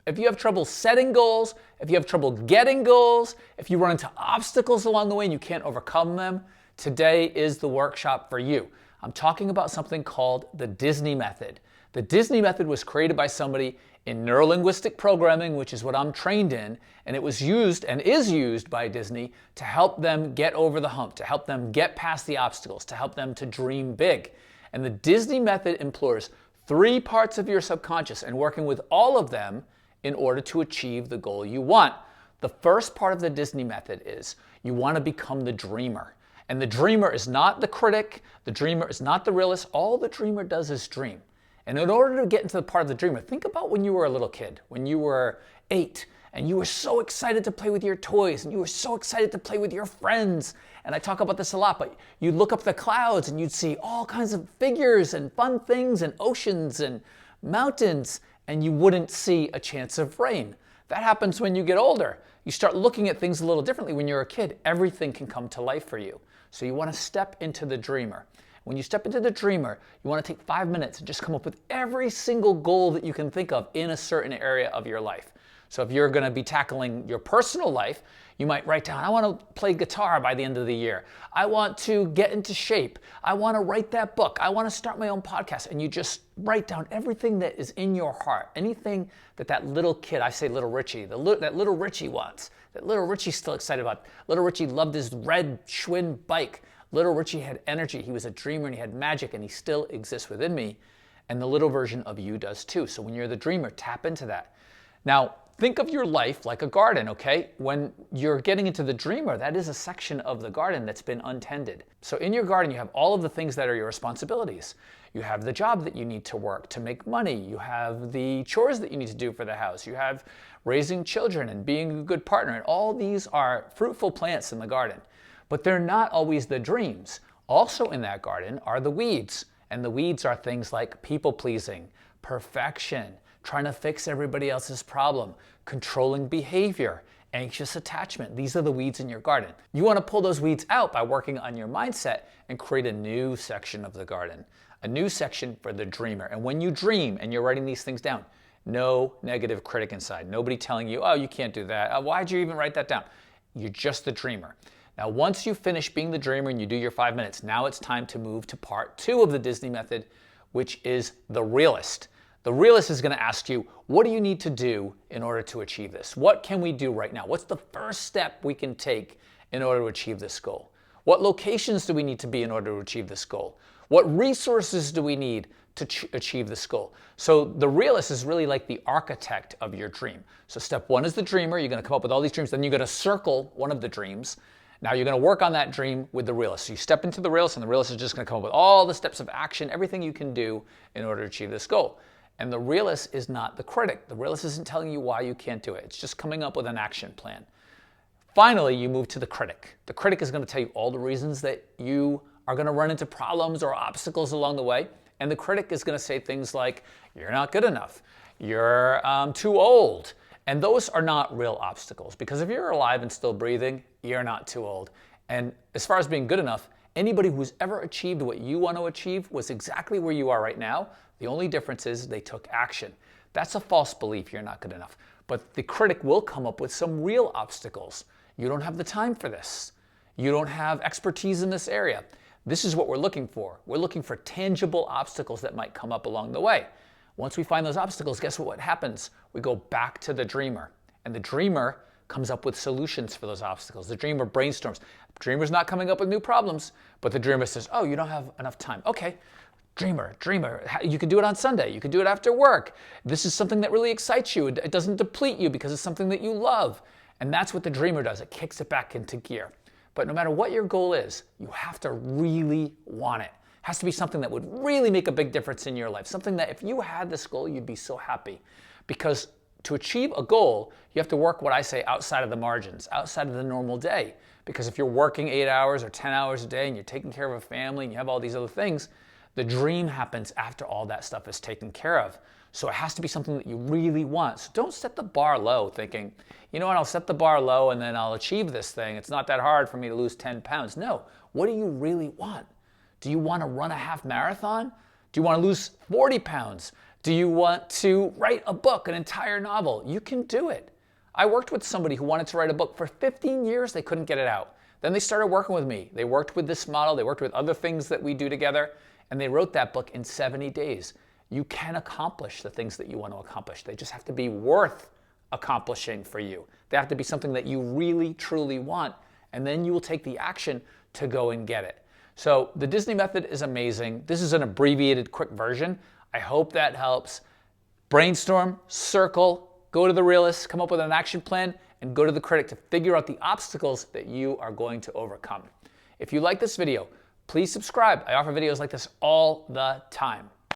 If you have trouble setting goals, if you have trouble getting goals, if you run into obstacles along the way and you can't overcome them, today is the workshop for you. I'm talking about something called the Disney method. The Disney method was created by somebody in neurolinguistic programming, which is what I'm trained in, and it was used and is used by Disney to help them get over the hump, to help them get past the obstacles, to help them to dream big. And the Disney method employs 3 parts of your subconscious and working with all of them in order to achieve the goal you want. The first part of the Disney method is you want to become the dreamer. And the dreamer is not the critic, the dreamer is not the realist. All the dreamer does is dream. And in order to get into the part of the dreamer, think about when you were a little kid, when you were 8, and you were so excited to play with your toys, and you were so excited to play with your friends. And I talk about this a lot, but you'd look up the clouds and you'd see all kinds of figures and fun things and oceans and mountains, and you wouldn't see a chance of rain. That happens when you get older. You start looking at things a little differently. When you're a kid, everything can come to life for you. So you want to step into the dreamer. When you step into the dreamer, you want to take 5 minutes and just come up with every single goal that you can think of in a certain area of your life. So if you're going to be tackling your personal life, you might write down, I want to play guitar by the end of the year. I want to get into shape. I want to write that book. I want to start my own podcast. And you just write down everything that is in your heart, anything that little kid, I say little Richie, that little Richie wants, that little Richie's still excited about. Little Richie loved his red Schwinn bike. Little Richie had energy. He was a dreamer and he had magic, and he still exists within me. And the little version of you does too. So when you're the dreamer, tap into that. Now, think of your life like a garden, okay? When you're getting into the dreamer, that is a section of the garden that's been untended. So in your garden, you have all of the things that are your responsibilities. You have the job that you need to work to make money. You have the chores that you need to do for the house. You have raising children and being a good partner. And all these are fruitful plants in the garden. But they're not always the dreams. Also in that garden are the weeds. And the weeds are things like people-pleasing, perfection, trying to fix everybody else's problem, controlling behavior, anxious attachment. These are the weeds in your garden. You want to pull those weeds out by working on your mindset and create a new section of the garden, a new section for the dreamer. And when you dream and you're writing these things down, no negative critic inside. Nobody telling you, oh, you can't do that. Why'd you even write that down? You're just the dreamer. Now, once you finish being the dreamer and you do your 5 minutes, now it's time to move to part 2 of the Disney method, which is the realist. The realist is going to ask you, what do you need to do in order to achieve this? What can we do right now? What's the first step we can take in order to achieve this goal? What locations do we need to be in order to achieve this goal? What resources do we need to achieve this goal? So the realist is really like the architect of your dream. So step 1 is the dreamer. You're going to come up with all these dreams. Then you're going to circle one of the dreams. Now you're going to work on that dream with the realist. So you step into the realist, and the realist is just going to come up with all the steps of action, everything you can do in order to achieve this goal. And the realist is not the critic. The realist isn't telling you why you can't do it. It's just coming up with an action plan. Finally, you move to the critic. The critic is going to tell you all the reasons that you are going to run into problems or obstacles along the way. And the critic is going to say things like, you're not good enough. You're too old. And those are not real obstacles, because if you're alive and still breathing, you're not too old. And as far as being good enough, anybody who's ever achieved what you want to achieve was exactly where you are right now. The only difference is they took action. That's a false belief, you're not good enough. But the critic will come up with some real obstacles. You don't have the time for this. You don't have expertise in this area. This is what we're looking for. We're looking for tangible obstacles that might come up along the way. Once we find those obstacles, guess what happens? We go back to the dreamer. And the dreamer comes up with solutions for those obstacles. The dreamer brainstorms. The dreamer's not coming up with new problems, but the dreamer says, oh, you don't have enough time. Okay, dreamer, you can do it on Sunday. You can do it after work. This is something that really excites you. It doesn't deplete you because it's something that you love. And that's what the dreamer does. It kicks it back into gear. But no matter what your goal is, you have to really want it. It has to be something that would really make a big difference in your life. Something that if you had this goal, you'd be so happy. Because to achieve a goal, you have to work what I say outside of the margins, outside of the normal day. Because if you're working 8 hours or 10 hours a day and you're taking care of a family and you have all these other things, the dream happens after all that stuff is taken care of. So it has to be something that you really want. So don't set the bar low thinking, you know what, I'll set the bar low and then I'll achieve this thing. It's not that hard for me to lose 10 pounds. No, what do you really want? Do you want to run a half marathon? Do you want to lose 40 pounds? Do you want to write a book, an entire novel? You can do it. I worked with somebody who wanted to write a book for 15 years. They couldn't get it out. Then they started working with me. They worked with this model. They worked with other things that we do together, and they wrote that book in 70 days. You can accomplish the things that you want to accomplish. They just have to be worth accomplishing for you. They have to be something that you really, truly want, and then you will take the action to go and get it. So the Disney method is amazing. This is an abbreviated, quick version. I hope that helps. Brainstorm, circle, go to the realist, come up with an action plan, and go to the critic to figure out the obstacles that you are going to overcome. If you like this video, please subscribe. I offer videos like this all the time.